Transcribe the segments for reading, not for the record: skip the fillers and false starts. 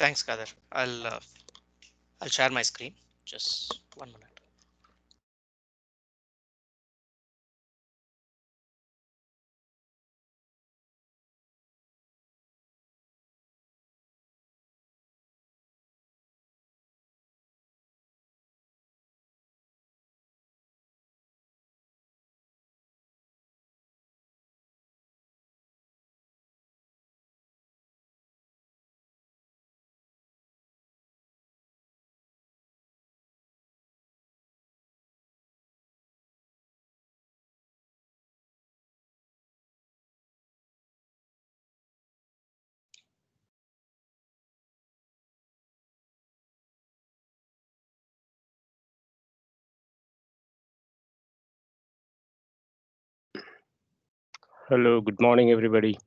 Thanks, Kader. I'll share my screen. Just 1 minute. Hello, good morning, everybody.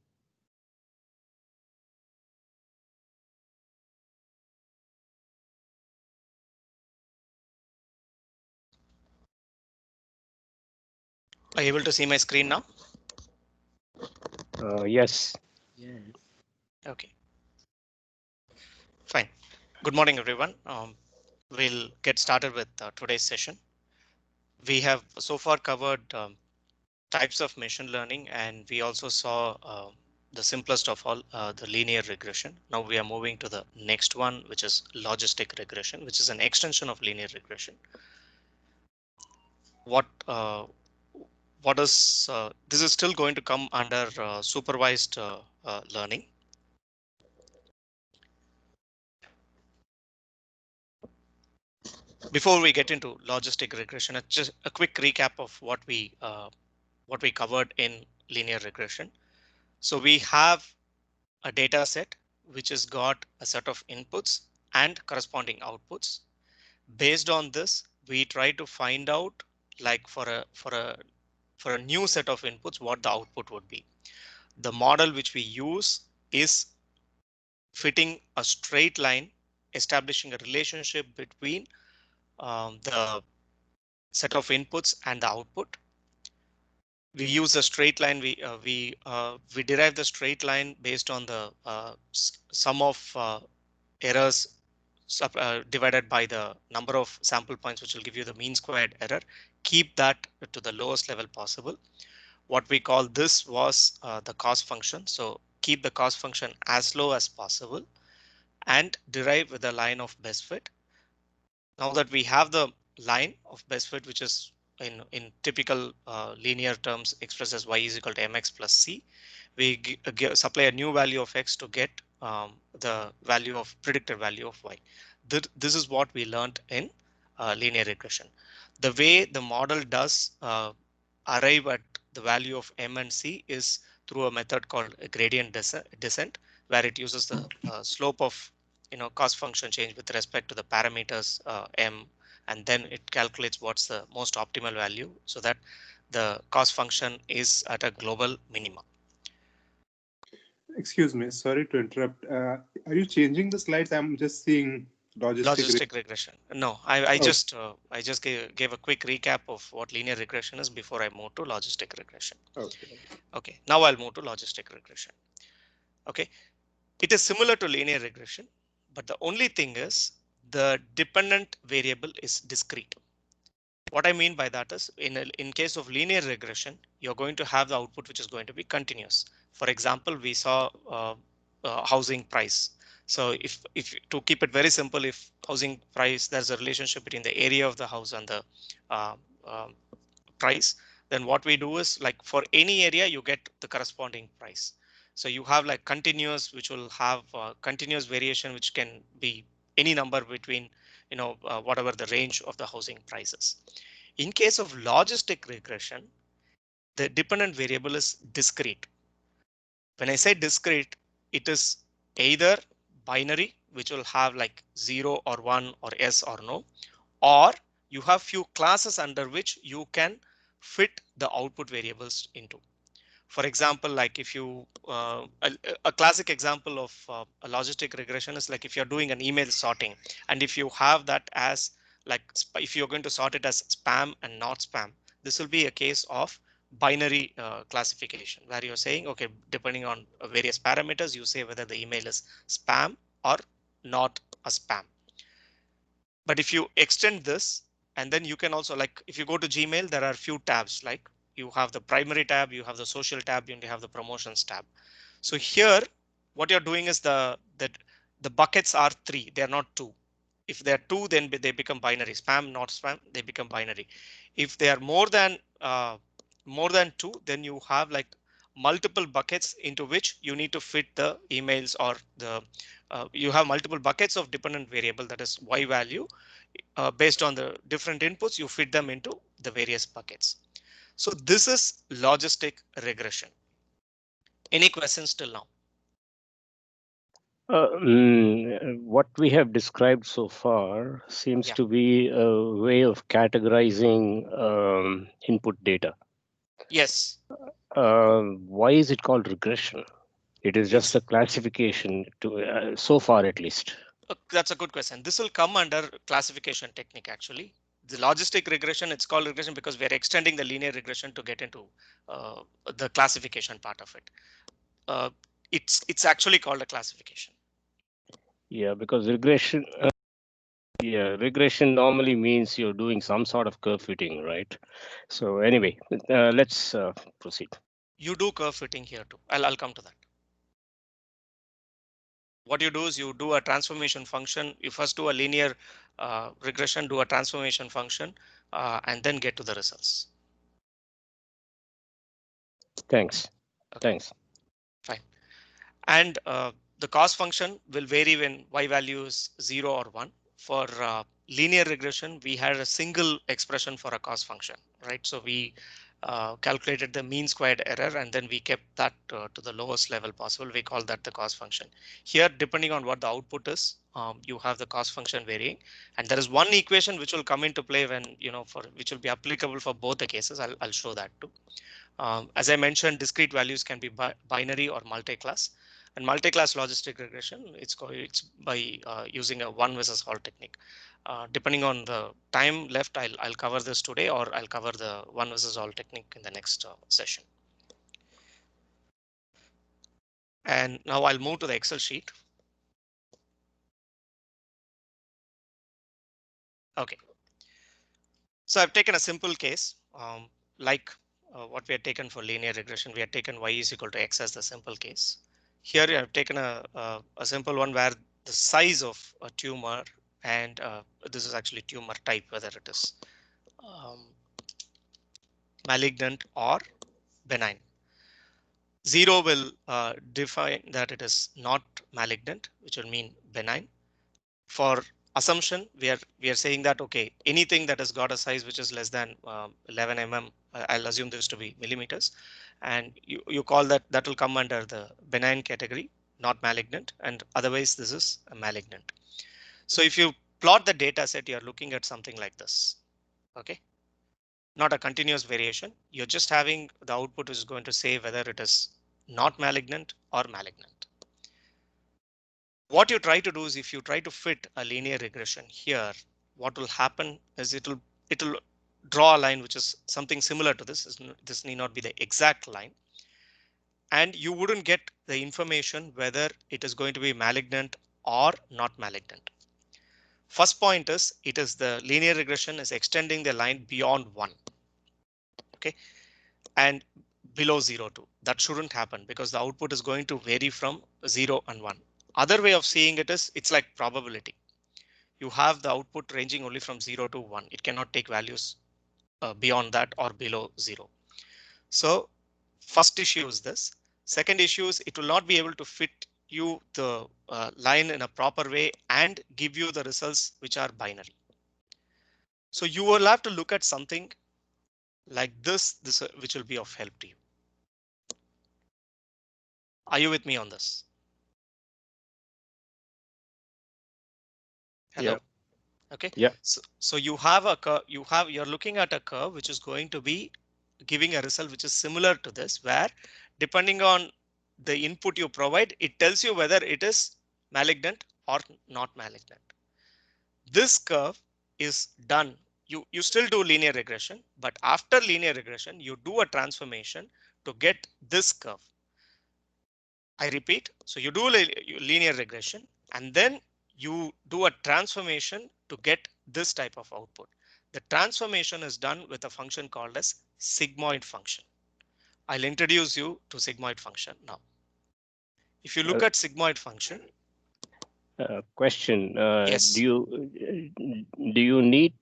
Are you able to see my screen now? Yes. Okay, fine. Good morning, everyone. We'll get started with today's session. We have so far covered types of machine learning, and we also saw the simplest of all, the linear regression. Now we are moving to the next one, which is logistic regression, which is an extension of linear regression. What is this is still going to come under supervised learning. Before we get into logistic regression, just a quick recap of what we covered in linear regression. So we have a data set which has got a set of inputs and corresponding outputs. Based on this, we try to find out, like for a new set of inputs, what the output would be. The model which we use is fitting a straight line, establishing a relationship between the set of inputs and the output. We use a straight line. We derive the straight line based on the sum of errors divided by the number of sample points, which will give you the mean squared error. Keep that to the lowest level possible. What we call this was the cost function. So keep the cost function as low as possible and derive with a line of best fit. Now that we have the line of best fit, which is in typical linear terms expressed as y is equal to mx plus c, we supply a new value of x to get the value of predicted value of y. This is what we learned in linear regression. The way the model does arrive at the value of m and c is through a method called a gradient descent, where it uses the slope of cost function change with respect to the parameters m, and then it calculates what's the most optimal value so that the cost function is at a global minimum. Excuse me, sorry to interrupt. Are you changing the slides? I'm just seeing Logistic regression. No, I Oh, just gave a quick recap of what linear regression is before I move to logistic regression. okay. Okay, now I'll move to logistic regression. Okay, it is similar to linear regression, but the only thing is the dependent variable is discrete. What I mean by that is in case of linear regression, you're going to have the output which is going to be continuous. For example, we saw housing price. So if to keep it very simple, if housing price, there's a relationship between the area of the house and the uh, um, price, then what we do is, like, for any area you get the corresponding price. So you have like continuous, which will have continuous variation, which can be any number between whatever the range of the housing prices. In case of logistic regression, the dependent variable is discrete. When I say discrete, it is either binary, which will have like 0 or 1 or yes or no, or you have few classes under which you can fit the output variables into. For example, like if you a classic example of a logistic regression is like if you're doing an email sorting, and if you have that as like if you're going to sort it as spam and not spam, this will be a case of binary classification, where you're saying, okay, depending on various parameters, you say whether the email is spam or not a spam. But if you extend this, and then you can also, like if you go to Gmail, there are few tabs, like you have the primary tab, you have the social tab, you have the promotions tab. So here what you're doing is that the buckets are 3, they're not 2. If they're 2, then they become binary. Spam, not spam, they become binary. If they are more than 2, then you have like multiple buckets into which you need to fit the emails, or the you have multiple buckets of dependent variable, that is y value. Based on the different inputs, you fit them into the various buckets. So this is logistic regression. Any questions till now? What we have described so far seems Yeah. to be a way of categorizing input data. Yes. Why is it called regression? It is just It's a classification to so far at least. That's a good question. This will come under classification technique actually. The logistic regression, it's called regression because we are extending the linear regression to get into the classification part of it. It's actually called a classification. Yeah, because regression normally means you're doing some sort of curve fitting, right? So anyway, let's proceed. You do curve fitting here too. I'll come to that. What you do is you do a transformation function. You first do a linear regression, do a transformation function, and then get to the results. Thanks. Okay. Thanks. Fine. And the cost function will vary when y value is 0 or 1. For linear regression, we had a single expression for a cost function, right? So we calculated the mean squared error and then we kept that to the lowest level possible. We call that the cost function. Here, depending on what the output is, you have the cost function varying. And there is one equation which will come into play when, which will be applicable for both the cases. I'll show that too. As I mentioned, discrete values can be binary or multi-class. And multi-class logistic regression, it's by using a one versus all technique. Depending on the time left, I'll cover this today, or I'll cover the one versus all technique in the next session. And now I'll move to the Excel sheet. Okay. So I've taken a simple case, like what we had taken for linear regression. We had taken y is equal to x as the simple case. Here I have taken a simple one where the size of a tumor, and this is actually tumor type, whether it is malignant or benign. 0 will define that it is not malignant, which will mean benign. For assumption, we are saying that, okay, anything that has got a size which is less than 11 mm, I'll assume this to be millimeters, and you call that will come under the benign category, not malignant, and otherwise this is a malignant. So if you plot the data set, you're looking at something like this. Okay, not a continuous variation. You're just having the output is going to say whether it is not malignant or malignant. What you try to do is, if you try to fit a linear regression here, what will happen is it'll draw a line which is something similar to this. This need not be the exact line, and you wouldn't get the information whether it is going to be malignant or not malignant. First point is, it is the linear regression is extending the line beyond 1. Okay, and below 0 2. That shouldn't happen because the output is going to vary from 0 and 1. Other way of seeing it is, it's like probability. You have the output ranging only from 0 to 1. It cannot take values beyond that or below 0. So first issue is this. Second issue is it will not be able to fit you the line in a proper way and give you the results which are binary. So you will have to look at something like this which will be of help to you. Are you with me on this? Hello. Yeah. Okay. Yeah. So you have a curve, you're looking at a curve which is going to be giving a result which is similar to this, where depending on the input you provide, it tells you whether it is malignant or not malignant. This curve is done. You still do linear regression, but after linear regression, you do a transformation to get this curve. I repeat, so you do linear regression and then you do a transformation to get this type of output. The transformation is done with a function called as sigmoid function. I'll introduce you to sigmoid function now. If you look at sigmoid function. Question. Yes. Do you need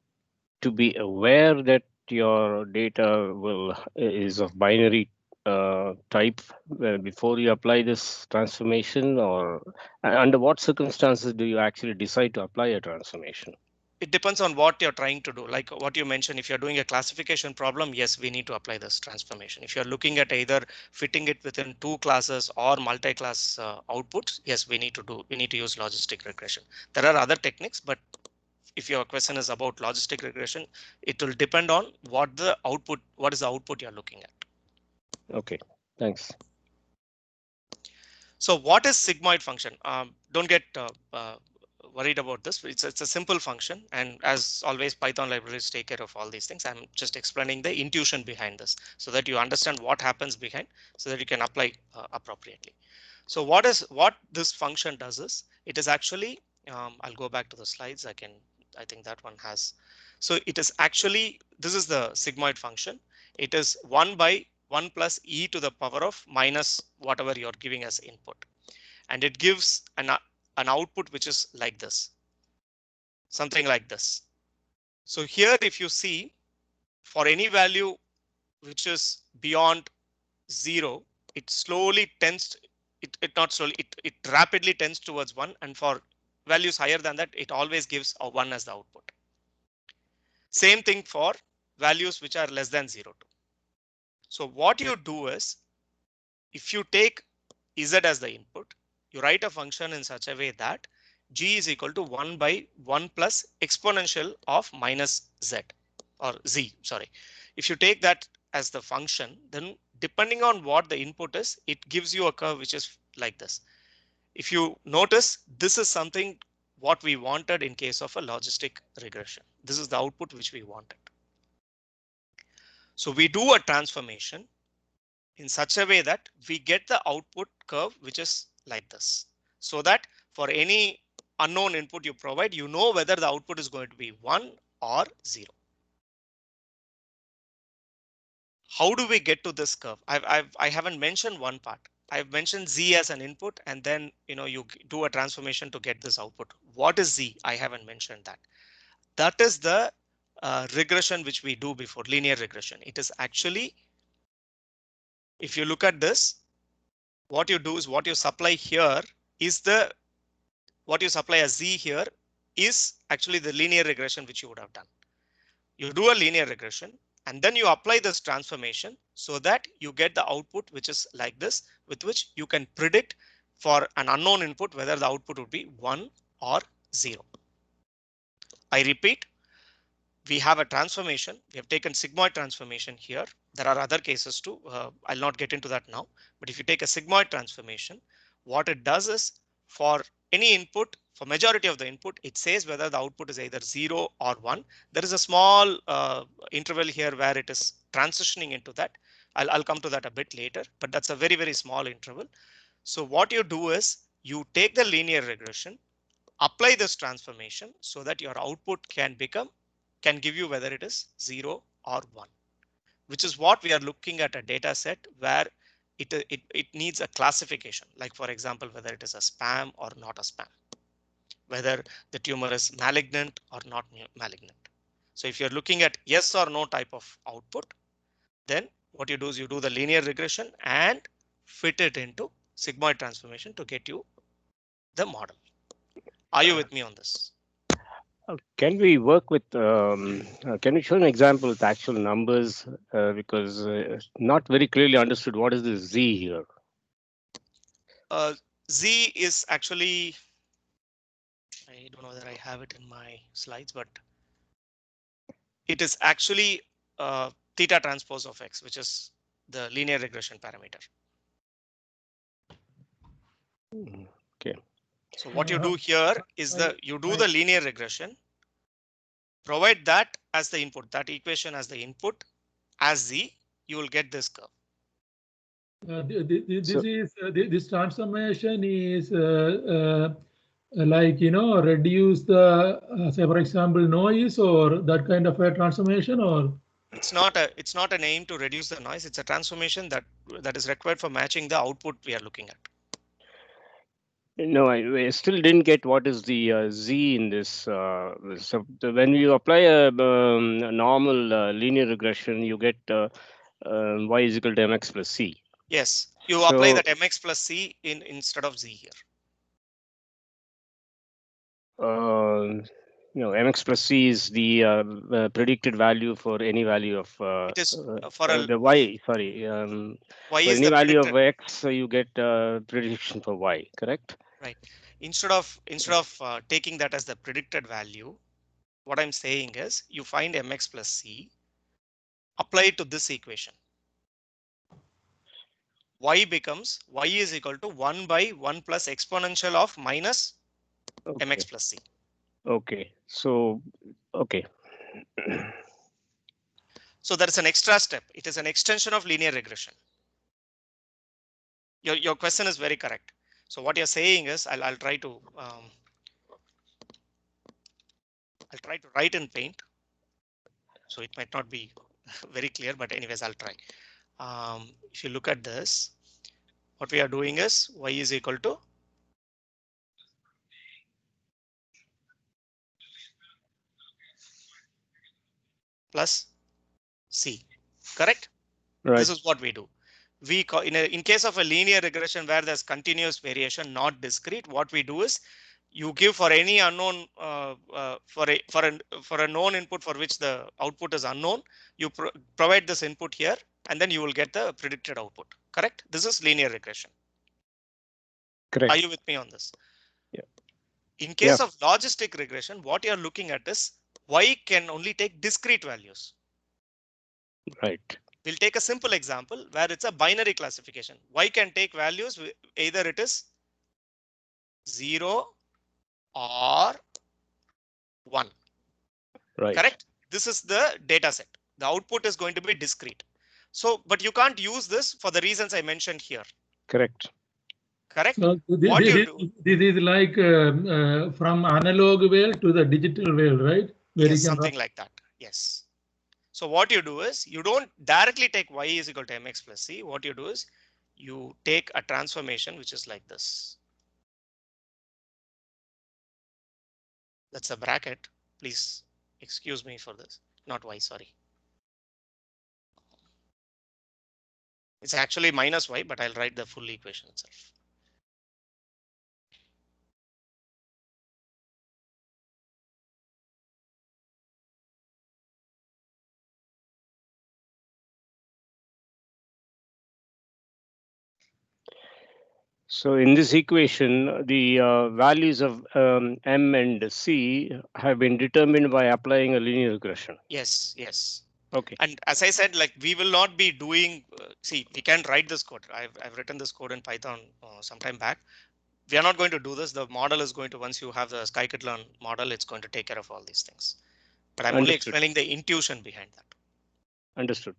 to be aware that your data is of binary type before you apply this transformation, or under what circumstances do you actually decide to apply a transformation? It depends on what you're trying to do. Like what you mentioned, if you're doing a classification problem, yes, we need to apply this transformation. If you're looking at either fitting it within two classes or multi-class outputs, yes, we need to use logistic regression. There are other techniques, but if your question is about logistic regression, it will depend on what is the output you're looking at. Okay, thanks. So what is sigmoid function? Don't get worried about this. It's a simple function, and as always, Python libraries take care of all these things. I'm just explaining the intuition behind this so that you understand what happens behind, so that you can apply appropriately. So what this function does is it is actually I'll go back to the slides. I think that one has. So it is actually, this is the sigmoid function. It is 1 by 1 plus e to the power of minus whatever you're giving as input. And it gives an output which is like this. Something like this. So here, if you see, for any value which is beyond 0, it slowly tends, it rapidly tends towards 1. And for values higher than that, it always gives a 1 as the output. Same thing for values which are less than 0 2. So what you do is, if you take z as the input, you write a function in such a way that g is equal to 1 by 1 plus exponential of minus z or z. Sorry. If you take that as the function, then depending on what the input is, it gives you a curve which is like this. If you notice, this is something what we wanted in case of a logistic regression. This is the output which we wanted. So we do a transformation in such a way that we get the output curve which is like this, so that for any unknown input you provide, you know whether the output is going to be 1 or 0. How do we get to this curve? I haven't mentioned one part. I've mentioned z as an input, and then you do a transformation to get this output. What is z? I haven't mentioned that. That is the regression which we do before, linear regression. It is actually, if you look at this, what you do is what you supply here is what you supply as z here is actually the linear regression which you would have done. You do a linear regression and then you apply this transformation so that you get the output which is like this, with which you can predict for an unknown input whether the output would be 1 or 0. I repeat, we have a transformation. We have taken sigmoid transformation here. There are other cases too. I'll not get into that now. But if you take a sigmoid transformation, what it does is, for any input, for majority of the input, it says whether the output is either 0 or 1. There is a small interval here where it is transitioning into that. I'll come to that a bit later, but that's a very, very small interval. So what you do is you take the linear regression, apply this transformation so that your output can give you whether it is 0 or 1, which is what we are looking at a data set where it needs a classification, like for example, whether it is a spam or not a spam, whether the tumor is malignant or not malignant. So if you're looking at yes or no type of output, then what you do is you do the linear regression and fit it into sigmoid transformation to get you the model. Are you with me on this? Can we work with, can we show an example with actual numbers? Because not very clearly understood what is this z here. Z is actually, I don't know whether I have it in my slides, but it is actually theta transpose of x, which is the linear regression parameter. Okay. So what you do here is you do the linear regression, provide that as the input, that equation as the input as z, you will get this curve. This transformation is like, reduce the, say for example, noise or that kind of a transformation, or? It's not an aim to reduce the noise. It's a transformation that is required for matching the output we are looking at. No, I still didn't get what is the Z in this. So when you apply a normal linear regression, you get y is equal to mx plus c. Yes, you So, apply that mx plus c instead of z here. mx plus c is the predicted value for any value of It is for a the y. Sorry, y for is any the value of predicted, x, so you get prediction for y. Correct? right? Instead of taking that as the predicted value, what I'm saying is you find mx plus c, apply it to this equation. Y becomes y is equal to 1 by 1 plus exponential of minus mx plus c. Okay. So, okay. So there is an extra step. It is an extension of linear regression. Your question is very correct. So what you're saying is I'll try to write in Paint. So it might not be very clear, but anyways, I'll try. If you look at this, what we are doing is y is equal to plus c, correct? Right. This is what we do. We call in case of a linear regression where there's continuous variation, not discrete, what we do is you give for any unknown for a known input for which the output is unknown, you provide this input here and then you will get the predicted output. Correct? This is linear regression. Correct. Are you with me on this? Yeah. In case of logistic regression, what you're looking at is y can only take discrete values. Right. We'll take a simple example where it's a binary classification. Y can take values, either it is 0 or 1. Right. Correct? This is the data set. The output is going to be discrete. So, but you can't use this for the reasons I mentioned here. Correct. Correct? So What you do? This is like from analog world to the digital world, right? Where Yes, you can something like that. Yes. So what you do is you don't directly take y is equal to mx plus c. What you do is you take a transformation which is like this. That's a bracket. Please excuse me for this. Not y, sorry. It's actually minus y, but I'll write the full equation itself. So in this equation, the values of m and c have been determined by applying a linear regression. Yes, yes. Okay. And as I said, like we will not be doing, see, we can write this code. I've written this code in Python some time back. We are not going to do this. The model is going to, once you have the scikit-learn model, it's going to take care of all these things. But I'm only explaining the intuition behind that. Understood.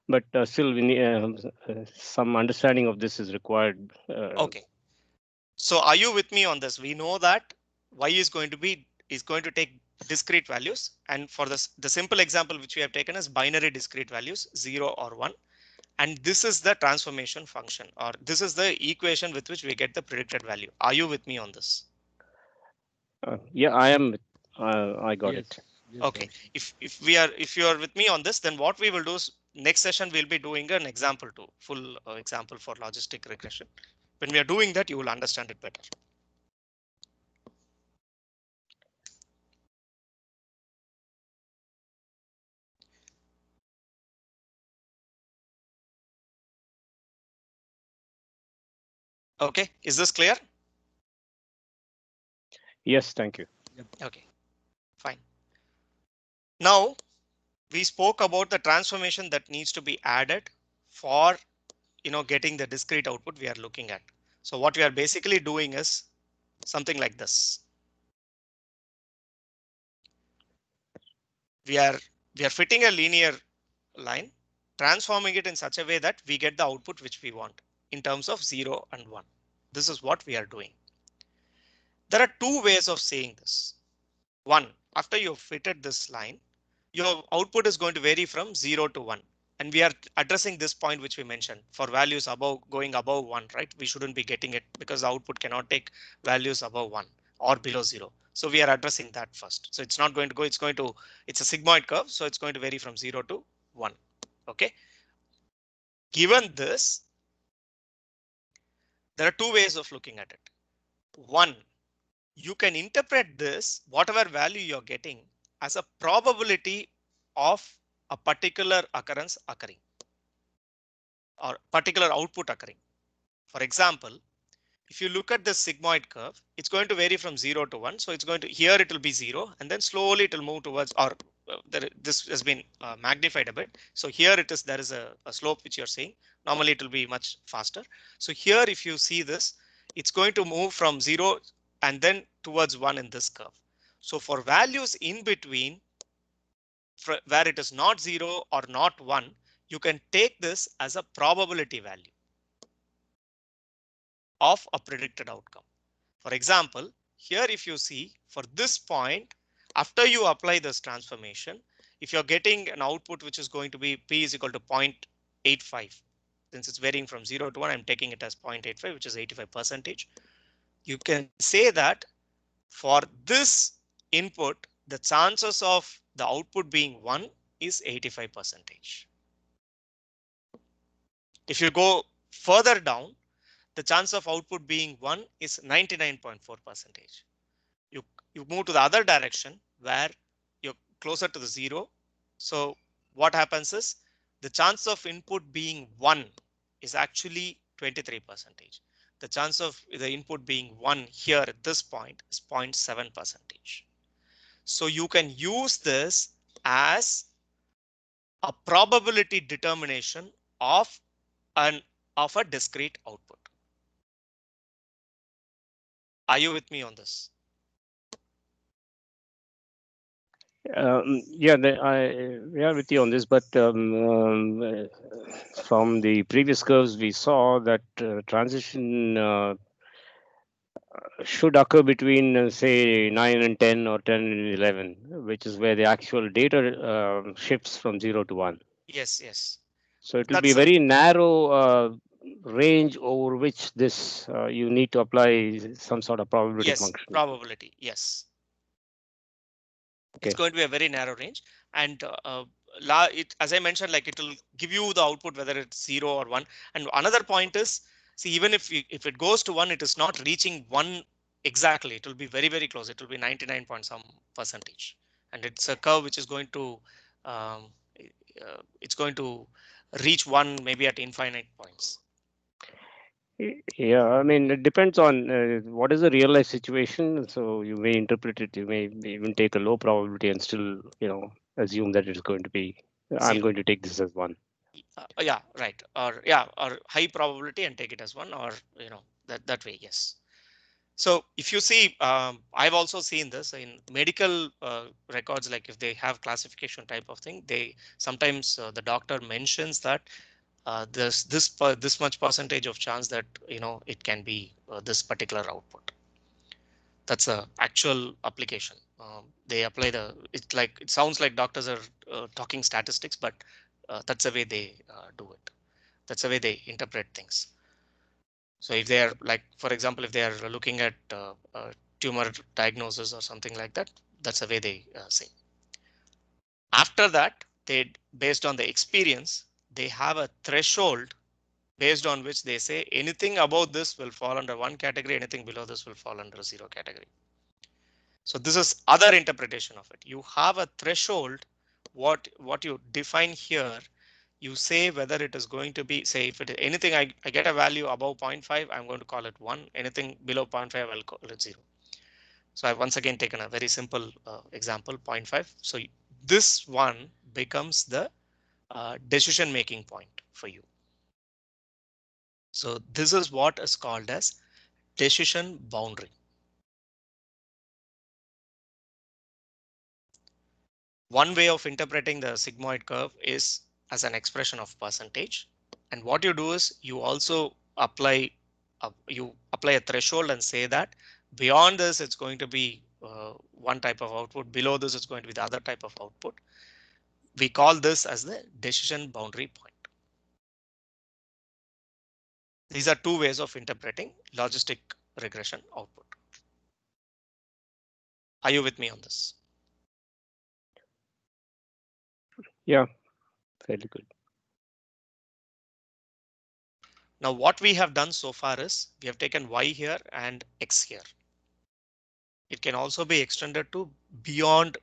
But still, we need some understanding of this is required. Okay. So are you with me on this? We know that y is going to take discrete values, and for this, the simple example which we have taken is binary discrete values 0 or 1. And this is the transformation function, or this is the equation with which we get the predicted value. Are you with me on this? Yeah, I am. I got it. Yes, okay. If you are with me on this, then what we will do is next session we'll be doing an example to full example for logistic regression. When we are doing that, you will understand it better. Okay, is this clear? Yes, thank you. Okay, fine. Now we spoke about the transformation that needs to be added for getting the discrete output we are looking at. So what we are basically doing is something like this. We are fitting a linear line, transforming it in such a way that we get the output which we want in terms of 0 and 1. This is what we are doing. There are two ways of saying this. One, after you've fitted this line, your output is going to vary from 0 to 1. And we are addressing this point which we mentioned for values above going above 1, right? We shouldn't be getting it because the output cannot take values above 1 or below 0. So we are addressing that first. So it's not going to go, it's a sigmoid curve. So it's going to vary from 0 to 1. OK. Given this, there are two ways of looking at it. One, you can interpret this, whatever value you're getting, as a probability of a particular occurrence occurring or particular output occurring. For example, if you look at the sigmoid curve, it's going to vary from 0 to 1. So it's going to here it will be 0 and then slowly it will move towards or this has been magnified a bit. So here it is there is a slope which you're seeing. Normally it will be much faster. So here if you see this, it's going to move from 0 and then towards 1 in this curve. So for values in between where it is not 0 or not 1, you can take this as a probability value of a predicted outcome. For example, here if you see for this point, after you apply this transformation, if you're getting an output which is going to be P is equal to 0.85, since it's varying from 0 to 1, I'm taking it as 0.85, which is 85%. You can say that for this input, the chances of the output being 1 is 85%. If you go further down, the chance of output being 1 is 99.4%. You move to the other direction where you're closer to the 0. So what happens is the chance of input being 1 is actually 23%. The chance of the input being 1 here at this point is 0.7%. So you can use this as a probability determination of a discrete output. Are you with me on this? Yeah, we are with you on this, but from the previous curves, we saw that transition should occur between say 9 and 10 or 10 and 11, which is where the actual data shifts from 0 to 1. Yes, yes. So it will be a very narrow range over which this you need to apply some sort of probability function. Probability, yes. Okay. It's going to be a very narrow range, and as I mentioned, like it will give you the output whether it's 0 or 1. And another point is, see, even if it goes to 1, it is not reaching 1 exactly. It will be very, very close. It will be 99 point some percentage, and it's a curve which is going to it's going to reach 1 maybe at infinite points. Yeah, I mean, it depends on what is the real life situation. So you may interpret it, you may even take a low probability and still, assume that it's going to be, I'm going to take this as 1. Yeah, right. Or high probability and take it as 1, or that way. Yes. So if you see, I've also seen this in medical records, like if they have classification type of thing, they sometimes the doctor mentions that there's this much percentage of chance that it can be this particular output. That's a actual application. They apply it sounds like doctors are talking statistics, but that's the way they do it. That's the way they interpret things. So if they are like, for example, if they are looking at tumor diagnosis or something like that, that's the way they say. After that, based on the experience, they have a threshold based on which they say anything above this will fall under 1 category, anything below this will fall under 0 category. So this is other interpretation of it. You have a threshold. What you define here, you say whether it is going to be, say, if it is anything, I get a value above 0.5, I'm going to call it 1. Anything below 0.5, I'll call it 0. So I've once again taken a very simple example, 0.5. So this one becomes the decision making point for you. So this is what is called as decision boundary. One way of interpreting the sigmoid curve is as an expression of percentage. And what you do is you also apply a threshold and say that Beyond this, it's going to be one type of output. Below this, it's going to be the other type of output. We call this as the decision boundary point. These are two ways of interpreting logistic regression output. Are you with me on this? Yeah, fairly good. Now what we have done so far is we have taken Y here and X here. It can also be extended to beyond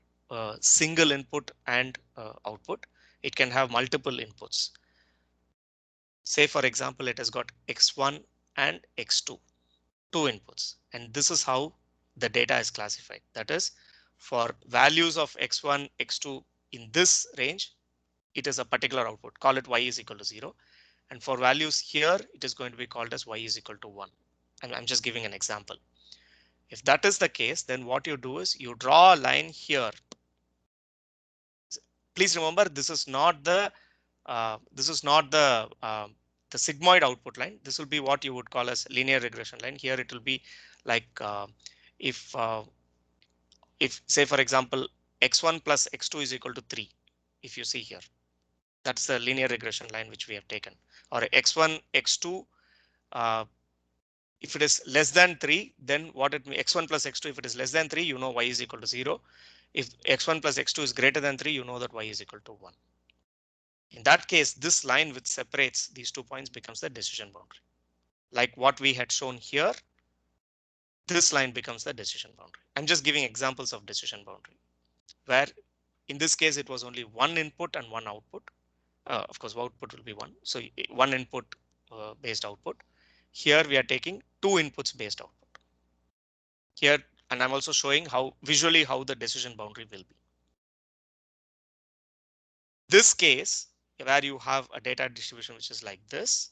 single input and output. It can have multiple inputs. Say, for example, it has got X1 and X2, two inputs, and this is how the data is classified. That is, for values of X1, X2 in this range, it is a particular output. Call it Y is equal to 0. And for values here, it is going to be called as Y is equal to 1. And I'm just giving an example. If that is the case, then what you do is you draw a line here. Please remember, this is not the sigmoid output line. This will be what you would call as linear regression line. Here it will be like if say, for example, X1 plus X2 is equal to 3. If you see here, that's the linear regression line which we have taken. Or X1, X2. If it is less than 3, then what it means, X1 plus X2, if it is less than 3, you know Y is equal to 0. If X1 plus X2 is greater than 3, you know that Y is equal to 1. In that case, this line which separates these 2 points becomes the decision boundary. Like what we had shown here, this line becomes the decision boundary. I'm just giving examples of decision boundary, where in this case, it was only one input and one output. Of course, output will be 1. So one input based output. Here we are taking 2 inputs based output. Here, and I'm also showing how visually how the decision boundary will be. This case, where you have a data distribution which is like this.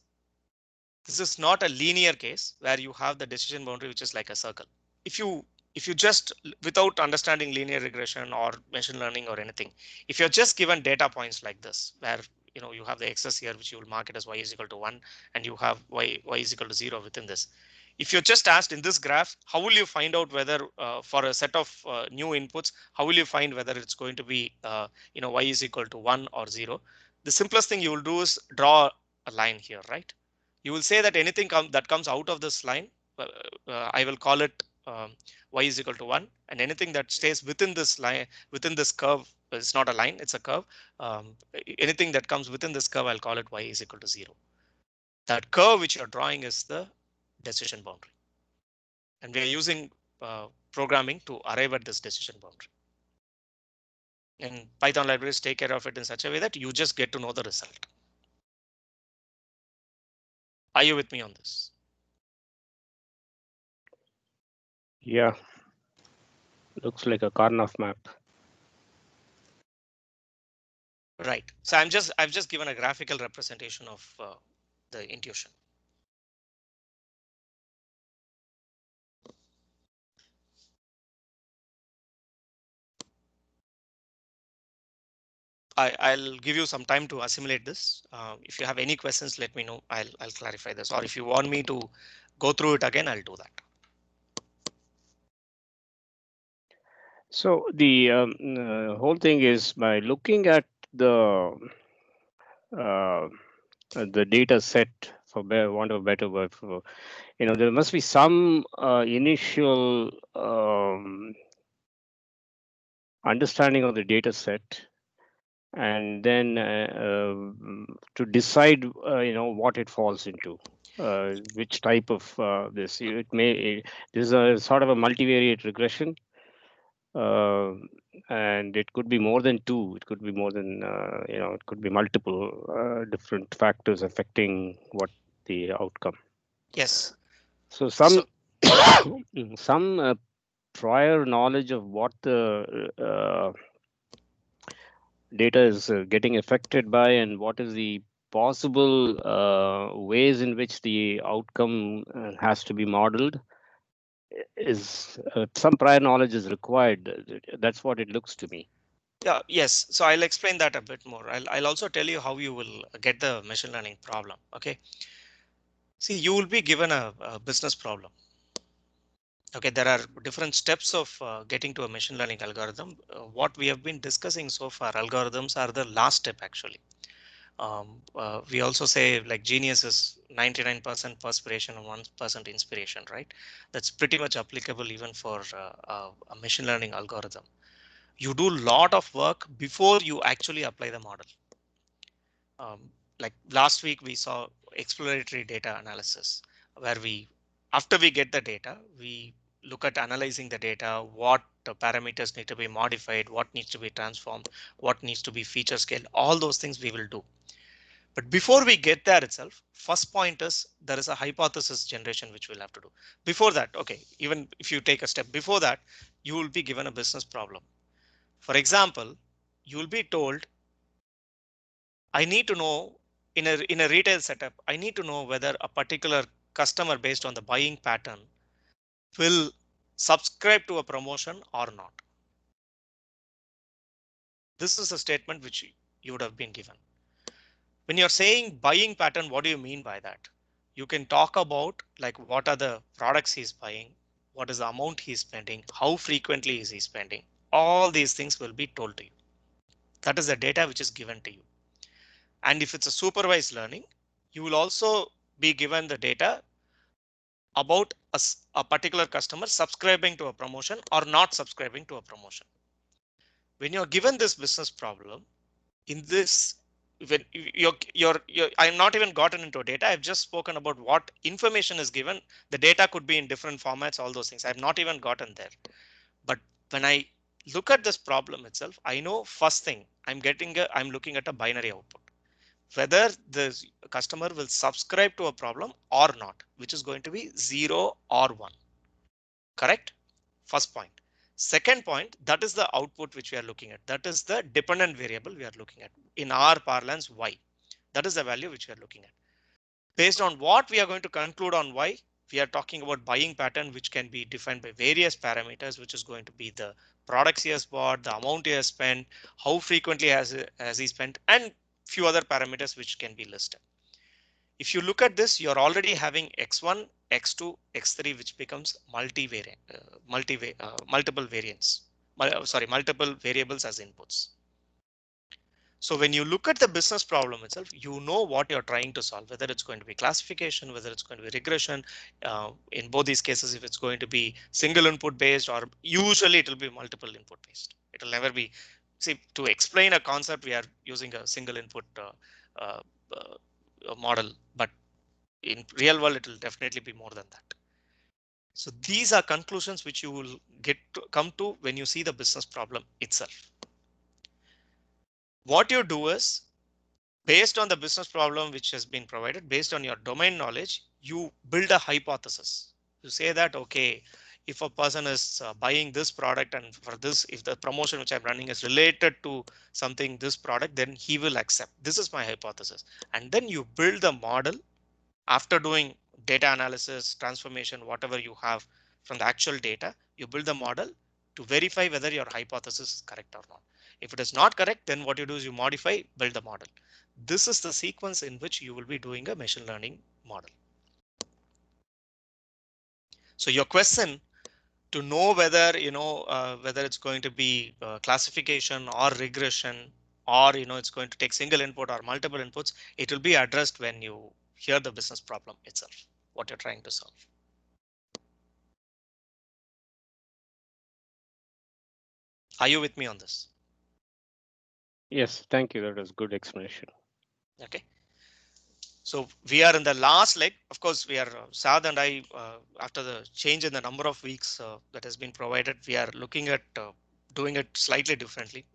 This is not a linear case where you have the decision boundary which is like a circle. If you just, without understanding linear regression or machine learning or anything, if you're just given data points like this, where you have the X's here which you will mark it as Y is equal to 1 and you have Y is equal to 0 within this. If you're just asked in this graph, how will you find out whether for a set of new inputs, how will you find whether it's going to be Y is equal to 1 or 0? The simplest thing you will do is draw a line here, right? You will say that anything that comes out of this line, I will call it Y is equal to 1, and anything that stays within this line, within this curve, it's not a line, it's a curve. Anything that comes within this curve, I'll call it Y is equal to 0. That curve which you're drawing is the decision boundary. And we are using programming to arrive at this decision boundary. And Python libraries take care of it in such a way that you just get to know the result. Are you with me on this? Yeah. Looks like a Karnaugh map. Right. So I've just given a graphical representation of the intuition. I'll give you some time to assimilate this. If you have any questions, let me know. I'll clarify this, or if you want me to go through it again, I'll do that. So the whole thing is by looking at the data set, for want of a better word, for there must be some initial understanding of the data set, and then to decide what it falls into, which type of this. This is a sort of a multivariate regression. And it could be more than 2. It could be more than it could be multiple different factors affecting what the outcome. Yes. So some prior knowledge of what the data is getting affected by, and what is the possible ways in which the outcome has to be modeled, is some prior knowledge is required. That's what it looks to me. Yeah, yes. So I'll explain that a bit more. I'll also tell you how you will get the machine learning problem. OK, see, you will be given a business problem. Okay, there are different steps of getting to a machine learning algorithm. What we have been discussing so far, algorithms are the last step actually. We also say like genius is 99% perspiration and 1% inspiration, right? That's pretty much applicable even for a machine learning algorithm. You do a lot of work before you actually apply the model. Like last week we saw exploratory data analysis where after we get the data, we look at analyzing the data, what parameters need to be modified, what needs to be transformed, what needs to be feature scaled, all those things we will do. But before we get there itself, first point is there is a hypothesis generation which we'll have to do. Before that, okay, even if you take a step before that, you will be given a business problem. For example, you will be told, I need to know in a retail setup, I need to know whether a particular customer based on the buying pattern will subscribe to a promotion or not. This is a statement which you would have been given. When you're saying buying pattern, what do you mean by that? You can talk about like what are the products he's buying, what is the amount he's spending, how frequently is he spending. All these things will be told to you. That is the data which is given to you. And if it's a supervised learning, you will also be given the data about a particular customer subscribing to a promotion or not subscribing to a promotion. When you're given this business problem, in this, when I'm not even gotten into data. I've just spoken about what information is given. The data could be in different formats, all those things. I've not even gotten there. But when I look at this problem itself, I know first thing I'm looking at a binary output, whether the customer will subscribe to a problem or not, which is going to be 0 or 1. Correct? First point. Second point, that is the output which we are looking at. That is the dependent variable we are looking at. In our parlance, y. That is the value which we are looking at. Based on what we are going to conclude on y, we are talking about buying pattern, which can be defined by various parameters, which is going to be the products he has bought, the amount he has spent, how frequently has he spent, and few other parameters which can be listed. If you look at this, you're already having x1, x2, x3, which becomes multivariate, multiple variants. Multiple variables as inputs. So when you look at the business problem itself, you know what you're trying to solve, whether it's going to be classification, whether it's going to be regression. In both these cases, if it's going to be single input based, or usually it will be multiple input based. It will never be. See, to explain a concept, we are using a single input model, but in real world, it will definitely be more than that. So these are conclusions which you will come to when you see the business problem itself. What you do is, based on the business problem which has been provided, based on your domain knowledge, you build a hypothesis. You say that, okay, if a person is buying this product and for this, if the promotion which I'm running is related to something, this product, then he will accept. This is my hypothesis. And then you build the model after doing data analysis, transformation, whatever you have from the actual data, you build the model to verify whether your hypothesis is correct or not. If it is not correct, then what you do is you modify, build the model. This is the sequence in which you will be doing a machine learning model. So your question to know whether, whether it's going to be classification or regression, or, it's going to take single input or multiple inputs, it will be addressed when you hear the business problem itself, what you're trying to solve. Are you with me on this? Yes, thank you. That was good explanation. Okay. So we are in the last leg. Of course, we are Saad and I, after the change in the number of weeks that has been provided, we are looking at doing it slightly differently.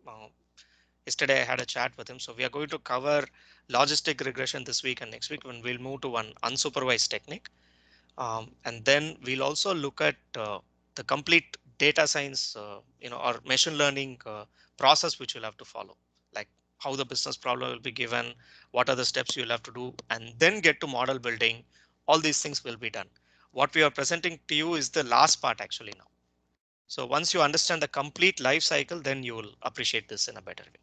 Yesterday I had a chat with him. So we are going to cover logistic regression this week and next week when we'll move to one unsupervised technique. And then we'll also look at the complete data science, or machine learning process which you'll have to follow, like how the business problem will be given, what are the steps you'll have to do, and then get to model building. All these things will be done. What we are presenting to you is the last part actually now. So once you understand the complete life cycle, then you will appreciate this in a better way.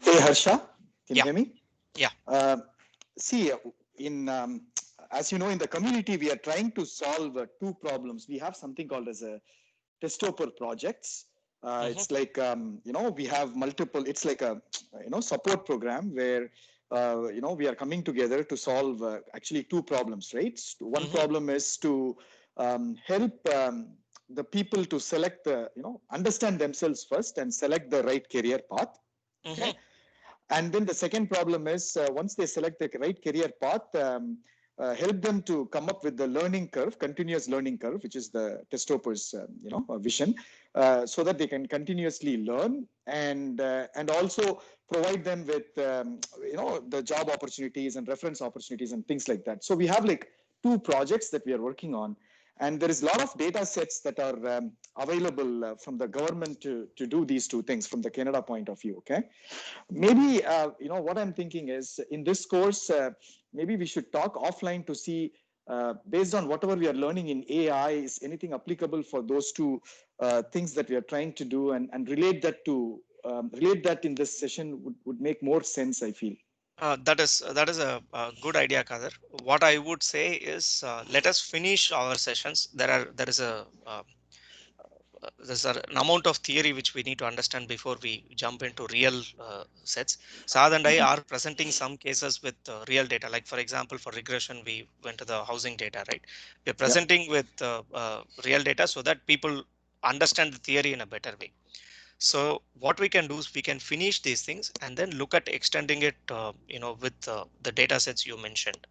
Hey Harsha, can Yeah. you hear me? Yeah. See, as you know, in the community, we are trying to solve two problems. We have something called as a Testoper projects. It's like, we have multiple, it's like a, support program where, we are coming together to solve actually two problems, right? One problem is to help the people to select the, understand themselves first and select the right career path. Okay. And then the second problem is once they select the right career path, help them to come up with the learning curve, continuous learning curve, which is the Testoper's vision, so that they can continuously learn and also provide them with the job opportunities and reference opportunities and things like that. So we have like two projects that we are working on. And there is a lot of data sets that are available from the government to do these two things from the Canada point of view. Okay, maybe what I'm thinking is in this course, maybe we should talk offline to see based on whatever we are learning in AI, is anything applicable for those two things that we are trying to do, and relate that to relate that in this session would make more sense, I feel. That is a good idea, Kader. What I would say is let us finish our sessions. There's an amount of theory which we need to understand before we jump into real sets. Saad and I are presenting some cases with real data. Like for example, for regression, we went to the housing data, right? We're presenting with real data so that people understand the theory in a better way. So what we can do is we can finish these things and then look at extending it, with the data sets you mentioned.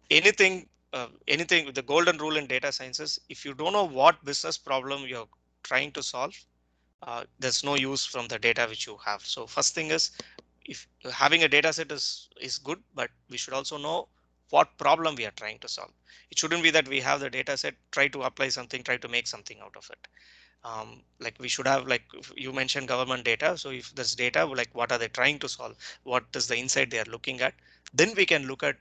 Anything with the golden rule in data sciences, if you don't know what business problem you're trying to solve, there's no use from the data which you have. So first thing is, if having a data set is good, but we should also know what problem we are trying to solve. It shouldn't be that we have the data set, try to apply something, try to make something out of it. Like we should have, like you mentioned, government data. So if this data, like what are they trying to solve? What is the insight they are looking at? Then we can look at,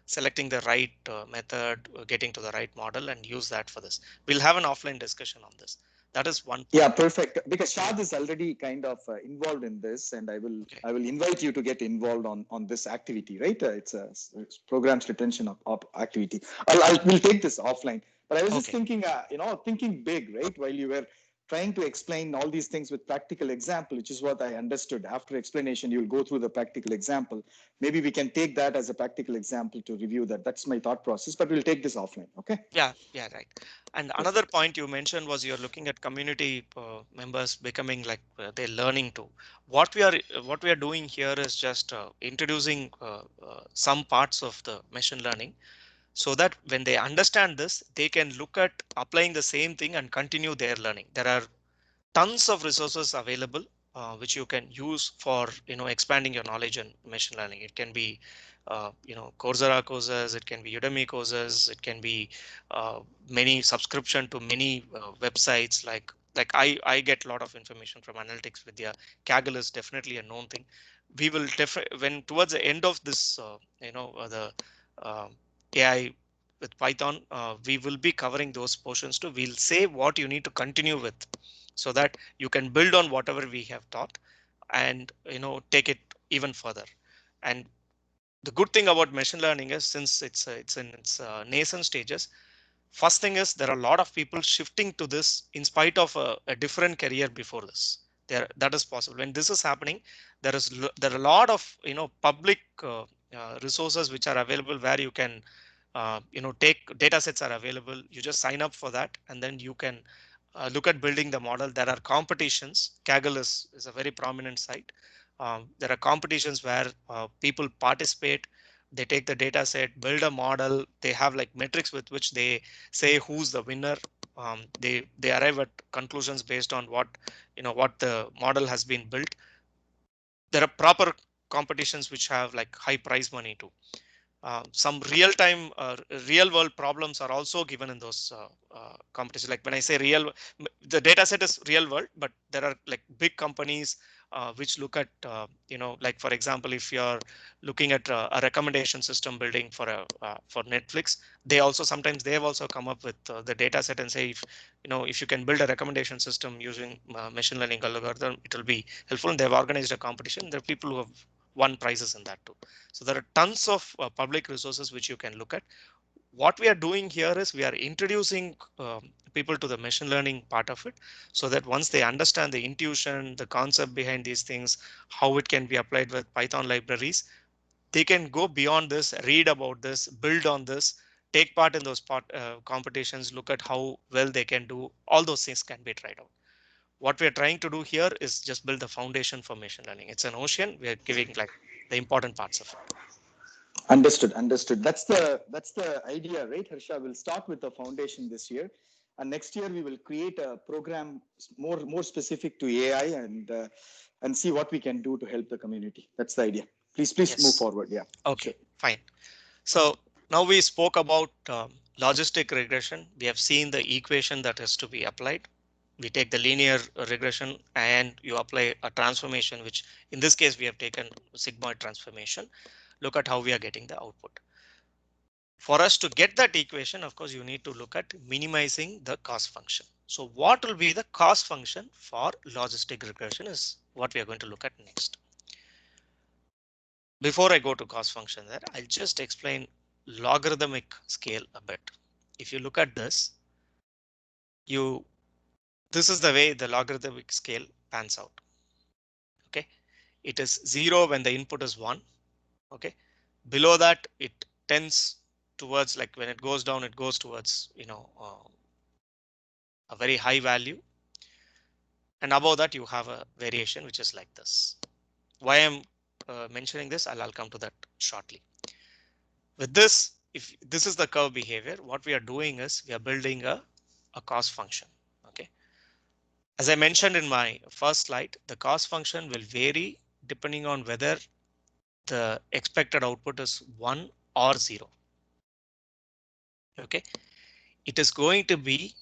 selecting the right method, getting to the right model and use that for this. We'll have an offline discussion on this. That is one point. Yeah, perfect. Because Shad is already kind of involved in this, and I will invite you to get involved on this activity, right? It's programs retention of activity. We'll take this offline. But I was just thinking, thinking big, right? While you were trying to explain all these things with practical example, which is what I understood. After explanation, you'll go through the practical example. Maybe we can take that as a practical example to review that. That's my thought process, but we'll take this offline. Okay. Yeah, right. And another point you mentioned was you're looking at community members becoming like they're learning too. What we are doing here is just introducing some parts of the machine learning, so that when they understand this, they can look at applying the same thing and continue their learning. There are tons of resources available which you can use for expanding your knowledge in machine learning. It can be Coursera courses, it can be Udemy courses, it can be many subscription to many websites. Like I get a lot of information from Analytics Vidya. Kaggle is definitely a known thing. We will when towards the end of this the AI with Python, we will be covering those portions too. We'll say what you need to continue with, so that you can build on whatever we have taught and take it even further. And the good thing about machine learning is, since it's in its nascent stages, first thing is there are a lot of people shifting to this in spite of a different career before this. That is possible. When this is happening, there are a lot of public resources which are available where you can take data sets are available. You just sign up for that and then you can look at building the model. There are competitions. Kaggle is a very prominent site. There are competitions where people participate. They take the data set, build a model. They have like metrics with which they say who's the winner. They arrive at conclusions based on what the model has been built. There are proper competitions which have like high prize money too. Some real-time, real-world problems are also given in those competitions. Like when I say real, the data set is real world, but there are like big companies which look at, like for example, if you're looking at a recommendation system building for Netflix, they have also come up with the data set and say, if you can build a recommendation system using machine learning algorithm, it will be helpful. And they've organized a competition. There are people who have won prizes in that too. So there are tons of public resources which you can look at. What we are doing here is we are introducing people to the machine learning part of it, so that once they understand the intuition, the concept behind these things, how it can be applied with Python libraries, they can go beyond this, read about this, build on this, take part in those competitions, look at how well they can do. All those things can be tried out. What we are trying to do here is just build the foundation for machine learning. It's an ocean. We are giving like the important parts of it. Understood. Understood. That's the idea, right, Harsha? We'll start with the foundation this year, and next year we will create a program more specific to AI and see what we can do to help the community. That's the idea. Please Yes. move forward. Yeah. Okay, Sure. fine. So now we spoke about logistic regression. We have seen the equation that has to be applied. We take the linear regression and you apply a transformation, which in this case we have taken sigmoid transformation. Look at how we are getting the output. For us to get that equation, of course, you need to look at minimizing the cost function. So what will be the cost function for logistic regression is what we are going to look at next. Before I go to cost function there, I'll just explain logarithmic scale a bit. If you look at this, this is the way the logarithmic scale pans out. Okay, it is 0 when the input is 1. Okay, below that it tends towards, like when it goes down, it goes towards, a very high value. And above that you have a variation which is like this. Why I'm mentioning this, I'll come to that shortly. With this, if this is the curve behavior, what we are doing is we are building a cost function. Okay. As I mentioned in my first slide, the cost function will vary depending on whether the expected output is 1 or 0. Okay. It is going to be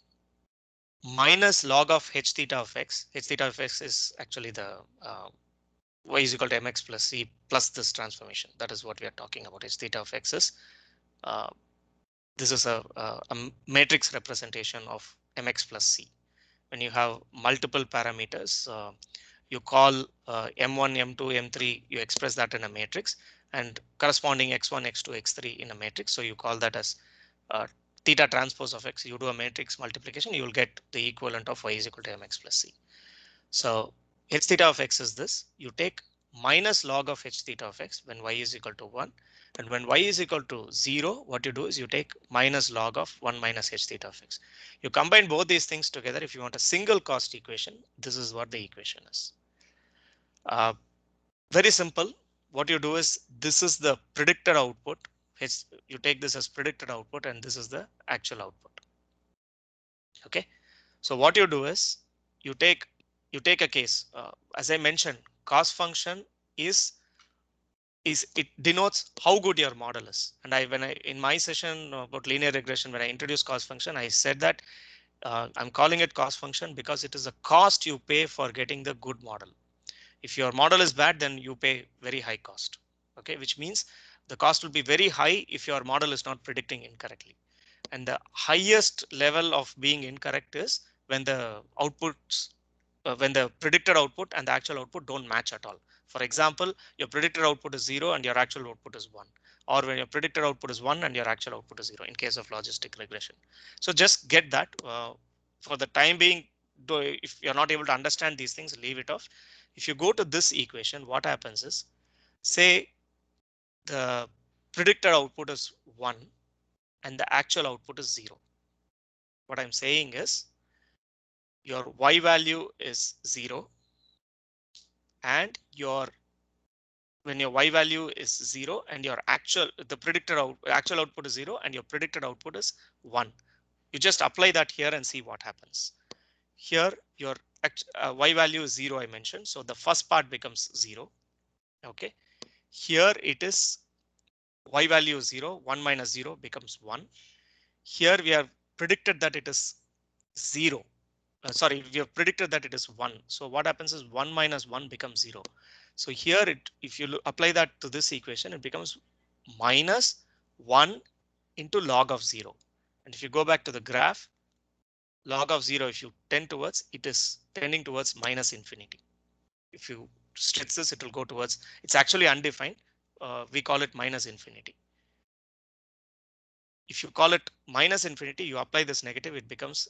minus log of h theta of x. H theta of x is actually the y is equal to mx plus c plus this transformation. That is what we are talking about. H theta of x is this is a matrix representation of mx plus c. When you have multiple parameters, you call m1, m2, m3, you express that in a matrix, and corresponding x1, x2, x3 in a matrix. So you call that as theta transpose of x. You do a matrix multiplication, you will get the equivalent of y is equal to mx plus c. So h theta of x is this. You take minus log of h theta of x when y is equal to 1. And when y is equal to 0, what you do is you take minus log of 1 minus h theta of x. You combine both these things together. If you want a single cost equation, this is what the equation is. Very simple. What you do is this is the predicted output. You take this as predicted output and this is the actual output. OK, so what you do is you take a case. As I mentioned, cost function is it denotes how good your model is. And in my session about linear regression, when I introduced cost function, I said that I'm calling it cost function because it is a cost you pay for getting the good model. If your model is bad, then you pay very high cost. OK, which means the cost will be very high if your model is not predicting incorrectly. And the highest level of being incorrect is when the outputs, when the predicted output and the actual output don't match at all. For example, your predicted output is 0 and your actual output is 1, or when your predicted output is 1 and your actual output is 0 in case of logistic regression. So just get that for the time being. If you're not able to understand these things, leave it off. If you go to this equation, what happens is, say the predicted output is 1 and the actual output is 0. What I'm saying is your y value is 0 and when your y value is 0 and your actual output is 0 and your predicted output is 1. You just apply that here and see what happens. Here your y value is 0, I mentioned, so the first part becomes 0. OK, here it is y value is 0, 1 minus 0 becomes 1. Here we have predicted that it is 0. Sorry, we have predicted that it is 1. So what happens is 1 minus 1 becomes 0. So here if you apply that to this equation, it becomes minus 1 into log of 0. And if you go back to the graph, log of 0, if you tend towards, it is tending towards minus infinity. If you stretch this, it will go towards, it's actually undefined. We call it minus infinity. If you call it minus infinity, you apply this negative, it becomes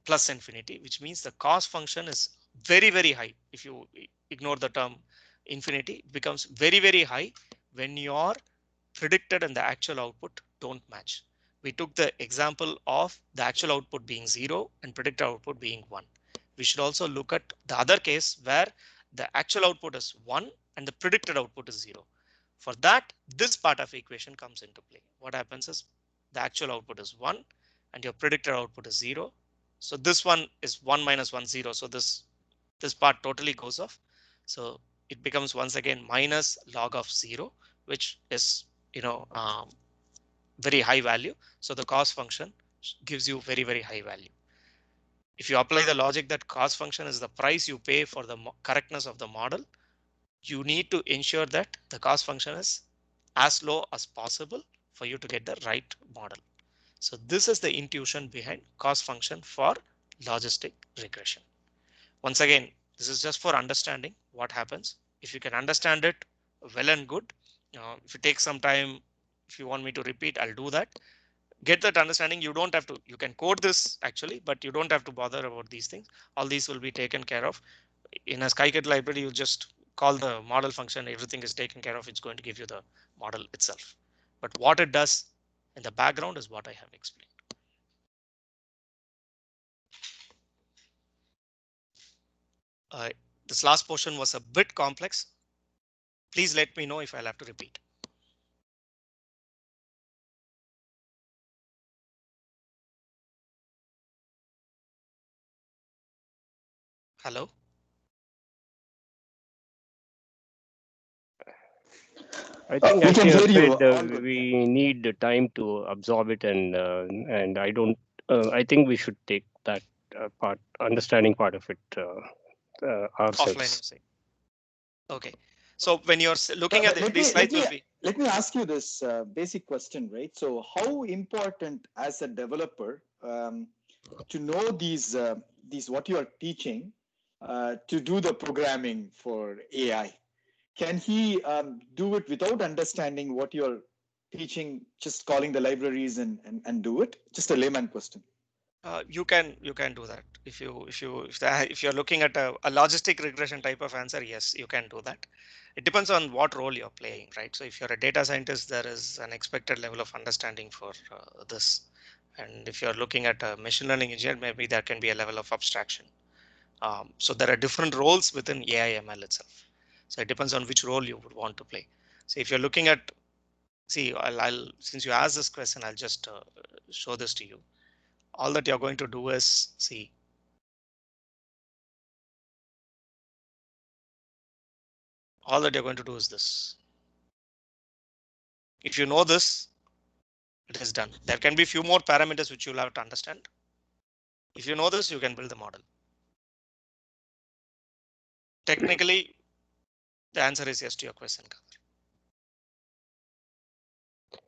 plus infinity, which means the cost function is very, very high. If you ignore the term infinity, it becomes very, very high when your predicted and the actual output don't match. We took the example of the actual output being 0 and predicted output being 1. We should also look at the other case where the actual output is 1 and the predicted output is 0. For that, this part of equation comes into play. What happens is the actual output is 1 and your predicted output is 0. So this one is 1 minus 1, 0. So this part totally goes off. So it becomes once again minus log of 0, which is, very high value. So the cost function gives you very, very high value. If you apply the logic that cost function is the price you pay for the correctness of the model, you need to ensure that the cost function is as low as possible for you to get the right model. So this is the intuition behind cost function for logistic regression. Once again, this is just for understanding what happens. If you can understand it well and good. If it takes some time, if you want me to repeat, I'll do that. Get that understanding. You don't have to, you can code this actually, but you don't have to bother about these things. All these will be taken care of in a Scikit library. You just call the model function. Everything is taken care of. It's going to give you the model itself. But what it does in the background is what I have explained. This last portion was a bit complex. Please let me know if I'll have to repeat. Hello. I think we can hear you. We need the time to absorb it, and I don't. I think we should take that part, understanding part of it ourselves. Offline, you say. Okay. So when you're looking at these slides, let me ask you this basic question, right? So how important as a developer to know these what you are teaching to do the programming for AI? Can he do it without understanding what you're teaching, just calling the libraries and do it? Just a layman question. You can do that if you're looking at a logistic regression type of answer. Yes, you can do that. It depends on what role you're playing, right? So if you're a data scientist, there is an expected level of understanding for this. And if you're looking at a machine learning engineer, maybe there can be a level of abstraction. So there are different roles within AI ML itself. So it depends on which role you would want to play. So if you're looking at, see, I'll since you asked this question, I'll just show this to you. All that you're going to do is see. All that you're going to do is this. If you know this, it is done. There can be few more parameters which you'll have to understand. If you know this, you can build the model. Technically, the answer is yes to your question.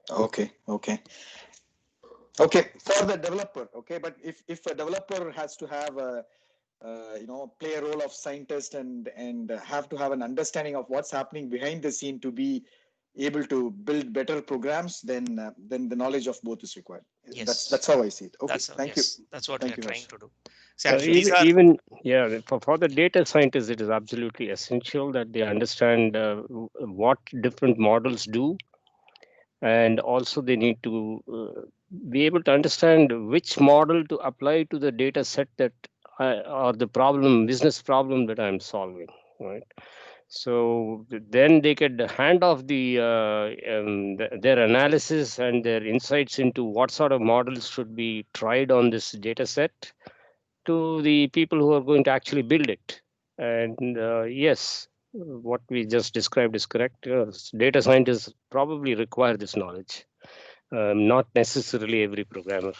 Okay. For the developer, okay, but if a developer has to have a play a role of scientist and have to have an understanding of what's happening behind the scene to be able to build better programs, then the knowledge of both is required. Yes, that's how I see it. Okay, thank you. That's what we're trying to do. So for the data scientists, it is absolutely essential that they understand what different models do, and also they need to be able to understand which model to apply to the data set that or the business problem that I'm solving, right? So then they could hand off their analysis and their insights into what sort of models should be tried on this data set to the people who are going to actually build it. And yes, what we just described is correct. Data scientists probably require this knowledge, not necessarily every programmer.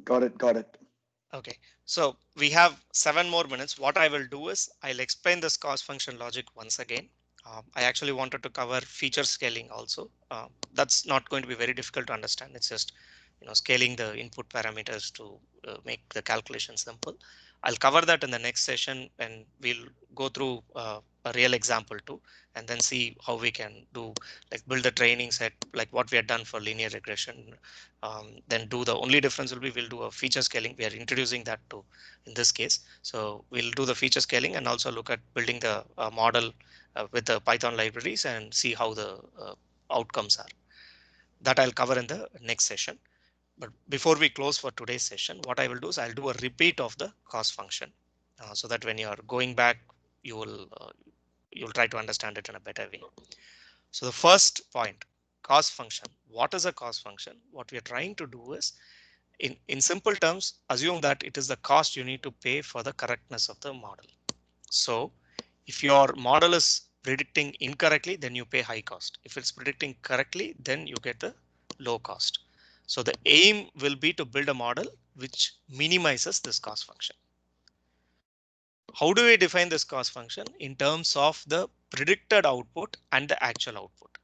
Got it. Okay, so we have 7 more minutes. What I will do is I'll explain this cost function logic once again. I actually wanted to cover feature scaling also. That's not going to be very difficult to understand. It's just scaling the input parameters to make the calculation simple. I'll cover that in the next session, and we'll go through a real example too, and then see how we can do build the training set like what we had done for linear regression. Then do the only difference will be we'll do a feature scaling. We are introducing that too in this case. So we'll do the feature scaling and also look at building the model with the Python libraries and see how the outcomes are. That I'll cover in the next session. But before we close for today's session, what I will do is I'll do a repeat of the cost function so that when you are going back, you'll try to understand it in a better way. So the first point, cost function. What is a cost function? What we are trying to do is in simple terms, assume that it is the cost you need to pay for the correctness of the model. So if your model is predicting incorrectly, then you pay high cost. If it's predicting correctly, then you get the low cost. So the aim will be to build a model which minimizes this cost function. How do we define this cost function? In terms of the predicted output and the actual output.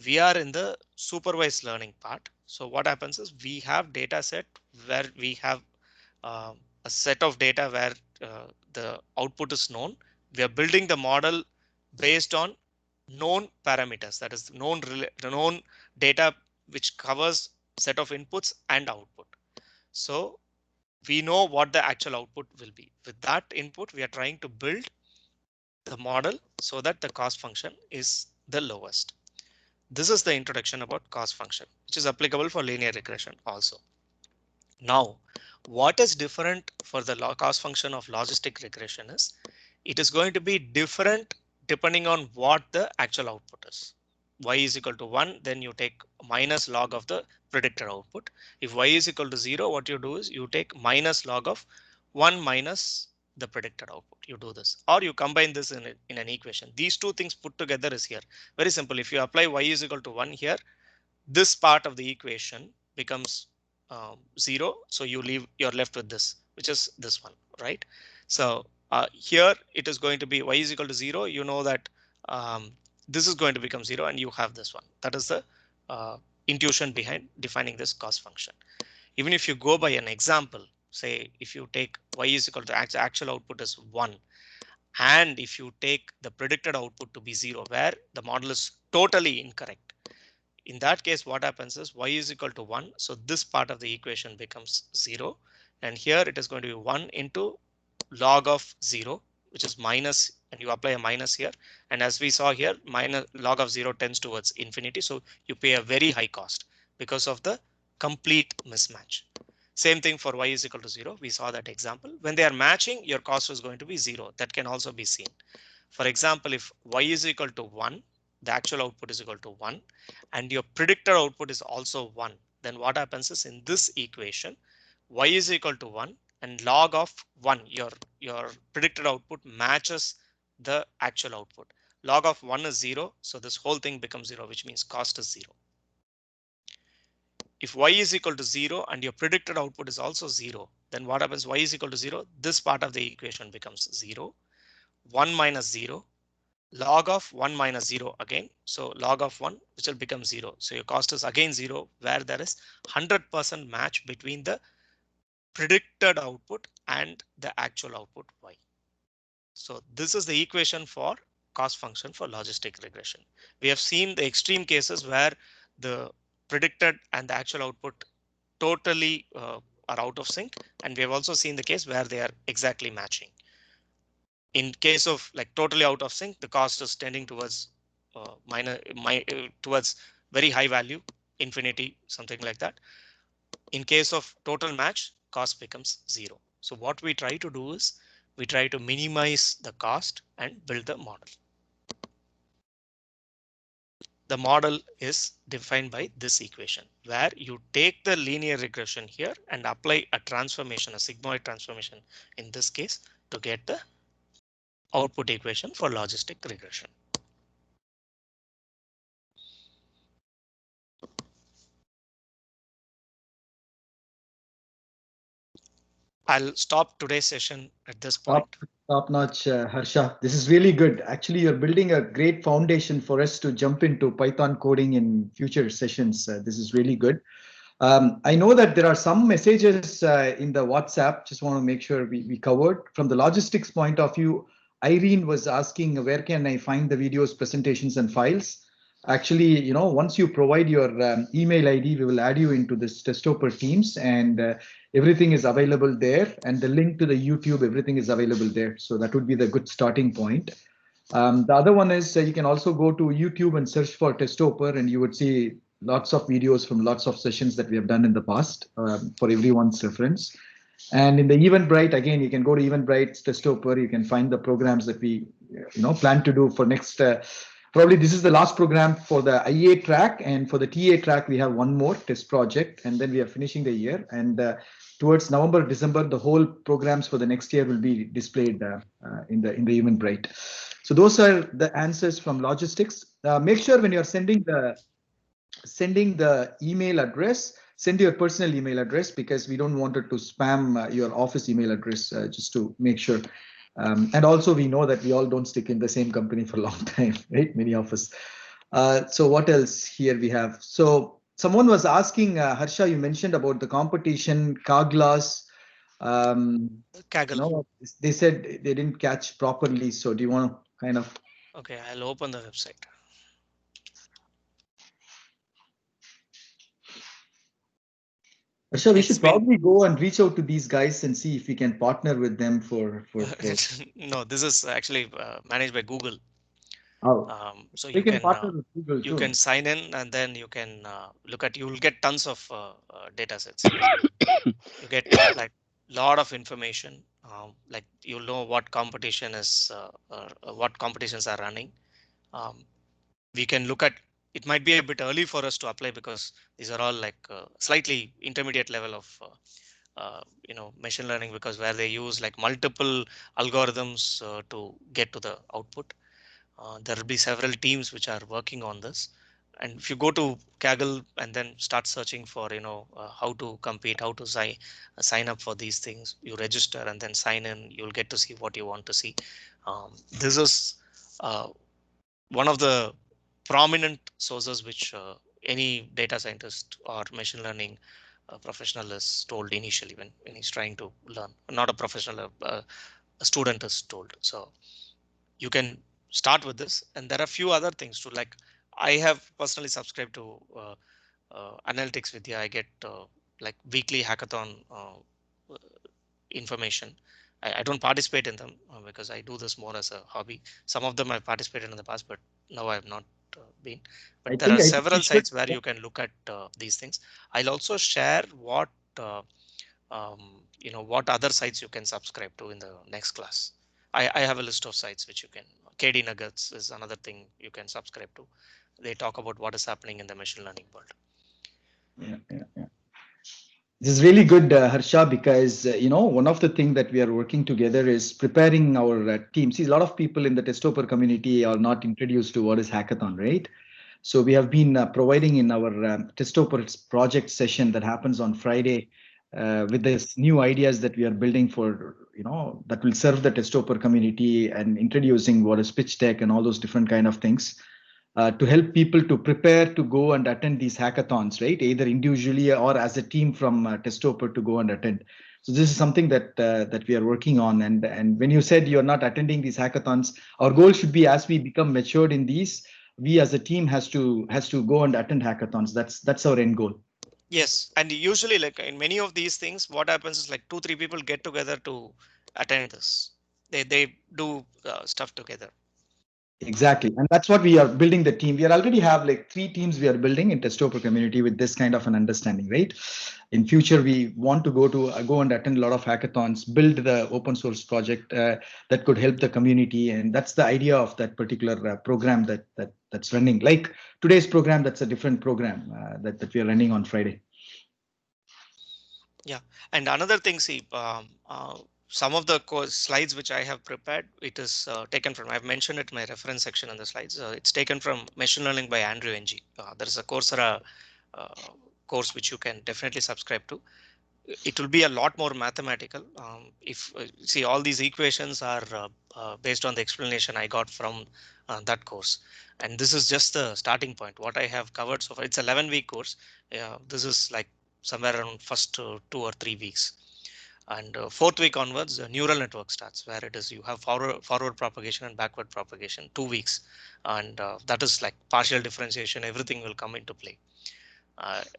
We are in the supervised learning part. So what happens is we have data set where we have a set of data where the output is known. We are building the model based on known parameters, that is known data which covers set of inputs and output. So we know what the actual output will be. With that input, we are trying to build the model so that the cost function is the lowest. This is the introduction about cost function, which is applicable for linear regression also. Now, what is different for the cost function of logistic regression is it is going to be different depending on what the actual output is. Y is equal to 1, then you take minus log of the predicted output. If y is equal to 0, what you do is you take minus log of 1 minus the predicted output. You do this, or you combine this in an equation. These two things put together is here. Very simple. If you apply y is equal to 1 here, this part of the equation becomes 0. So you're left with this, which is this one, right? So here it is going to be y is equal to 0. You know that this is going to become 0 and you have this one. That is the intuition behind defining this cost function. Even if you go by an example, say if you take y is equal to actual output is 1. And if you take the predicted output to be 0, where the model is totally incorrect. In that case, what happens is y is equal to 1. So this part of the equation becomes 0. And here it is going to be 1 into log of 0, which is minus, and you apply a minus here. And as we saw here, minus log of 0 tends towards infinity. So you pay a very high cost because of the complete mismatch. Same thing for y is equal to 0. We saw that example. When they are matching, your cost is going to be 0. That can also be seen. For example, if y is equal to 1, the actual output is equal to 1, and your predicted output is also 1. Then what happens is in this equation, y is equal to 1 and log of 1, your predicted output matches the actual output. Log of 1 is 0. So this whole thing becomes 0, which means cost is 0. If y is equal to 0 and your predicted output is also 0, then what happens? Y is equal to 0. This part of the equation becomes 0. 1 minus 0. Log of 1 minus 0 again. So log of 1, which will become 0. So your cost is again 0, where there is 100% match between the predicted output and the actual output y. So this is the equation for cost function for logistic regression. We have seen the extreme cases where the predicted and the actual output totally are out of sync. And we have also seen the case where they are exactly matching. In case of like totally out of sync, the cost is tending towards towards very high value, infinity, something like that. In case of total match, cost becomes 0. So what we try to do is we try to minimize the cost and build the model. The model is defined by this equation where you take the linear regression here and apply a transformation, a sigmoid transformation in this case to get the output equation for logistic regression. I'll stop today's session at this point. Top notch, Harsha. This is really good. Actually, you're building a great foundation for us to jump into Python coding in future sessions. This is really good. I know that there are some messages in the WhatsApp. Just want to make sure we covered. From the logistics point of view, Irene was asking where can I find the videos, presentations, and files. Actually, you know, once you provide your email ID, we will add you into this Testoper Teams, and everything is available there. And the link to the YouTube, everything is available there. So that would be the good starting point. The other one is you can also go to YouTube and search for Testoper, and you would see lots of videos from lots of sessions that we have done in the past for everyone's reference. And in the Eventbrite, again, you can go to Eventbrite's Testoper. You can find the programs that we plan to do for next. Probably this is the last program for the IA track, and for the TA track, we have one more test project, and then we are finishing the year. And towards November, December, the whole programs for the next year will be displayed in the Eventbrite. So those are the answers from logistics. Make sure when you're sending the email address, send your personal email address, because we don't want it to spam your office email address, just to make sure. And also we know that we all don't stick in the same company for a long time, right? Many of us. So what else here we have? So someone was asking, Harsha, you mentioned about the competition, Kaglas. Kaggle. No, they said they didn't catch properly. So do you want to kind of? Okay, I'll open the website. Harsha, we should probably go and reach out to these guys and see if we can partner with them for. No, this is actually managed by Google. Oh, so you can partner with Google you too. can sign in, and then you can look at. You will get tons of data sets. You get like lot of information. Like you'll know what competition is, what competitions are running. We can look at. It might be a bit early for us to apply, because these are all like slightly intermediate level of machine learning, because where they use like multiple algorithms to get to the output. There will be several teams which are working on this. And if you go to Kaggle and then start searching for how to compete, how to sign up for these things, you register and then sign in, you'll get to see what you want to see. This is one of the prominent sources which any data scientist or machine learning professional is told initially when he's trying to learn. Not a professional, a student is told. So you can start with this, and there are a few other things too. Like I have personally subscribed to Analytics Vidya. I get like weekly hackathon information. I don't participate in them because I do this more as a hobby. Some of them I've participated in the past, but now I have not been. But there are several sites where you can look at these things. I'll also share what what other sites you can subscribe to in the next class. I have a list of sites which you can. KD Nuggets is another thing you can subscribe to. They talk about what is happening in the machine learning world. Yeah. This is really good, Harsha, because one of the things that we are working together is preparing our team. See, a lot of people in the Testoper community are not introduced to what is hackathon, right? So we have been providing in our Testoper project session that happens on Friday with this new ideas that we are building for, that will serve the Testoper community, and introducing what is pitch deck and all those different kind of things. To help people to prepare to go and attend these hackathons, right? Either individually or as a team from Testoper to go and attend. So this is something that we are working on. And when you said you're not attending these hackathons, our goal should be, as we become matured in these, we as a team has to go and attend hackathons. That's our end goal. Yes, and usually like in many of these things, what happens is like 2-3 people get together to attend this. They do stuff together. Exactly. And that's what we are building the team. We already have like 3 teams we are building in Testoper community with this kind of an understanding, right? In future, we want to go and attend a lot of hackathons, build the open source project that could help the community. And that's the idea of that particular program that's running. Like today's program, that's a different program that we are running on Friday. Yeah. And another thing, see, some of the slides which I have prepared, it is taken from, I've mentioned it in my reference section in the slides. It's taken from Machine Learning by Andrew Ng. There is a Coursera course which you can definitely subscribe to. It will be a lot more mathematical. If see, all these equations are based on the explanation I got from that course. And this is just the starting point. What I have covered so far, it's 11-week course. This is like somewhere around first 2 or 3 weeks. And fourth week onwards, the neural network starts, where it is you have forward propagation and backward propagation, 2 weeks. And that is like partial differentiation. Everything will come into play.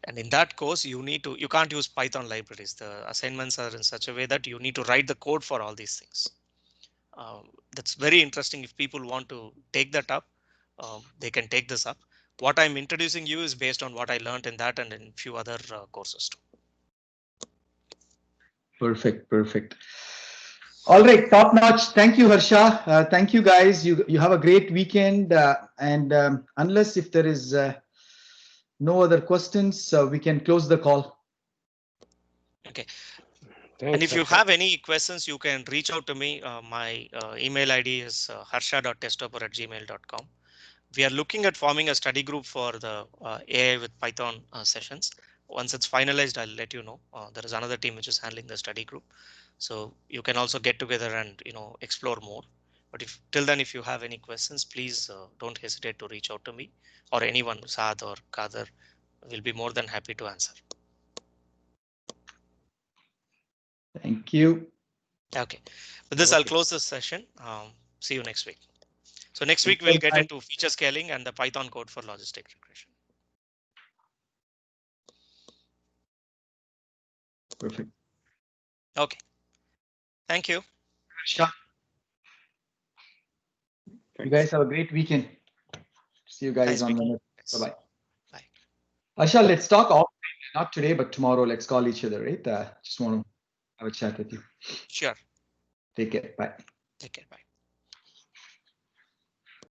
And in that course, you can't use Python libraries. The assignments are in such a way that you need to write the code for all these things. That's very interesting. If people want to take that up, they can take this up. What I'm introducing you is based on what I learned in that and in few other courses too. Perfect, perfect. All right, top notch. Thank you, Harsha. Thank you, guys. You have a great weekend. And unless if there is no other questions, we can close the call. Okay. Thanks, And if you Harsha. have any questions, you can reach out to me. My email ID is harsha.testoper@gmail.com. We are looking at forming a study group for the AI with Python sessions. Once it's finalized, I'll let you know. There is another team which is handling the study group. So you can also get together and explore more. But if till then, if you have any questions, please don't hesitate to reach out to me or anyone, Saad or Kader, will be more than happy to answer. Thank you. Okay, with this, I'll close this session. See you next week. So next week we'll get into feature scaling and the Python code for logistic regression. Perfect. Okay. Thank you. Harsha. You guys have a great weekend. See you guys on Wednesday. Bye-bye. Bye. Harsha, let's talk offline. Not today, but tomorrow. Let's call each other, right? Just want to have a chat with you. Sure. Take care. Bye. Take care. Bye.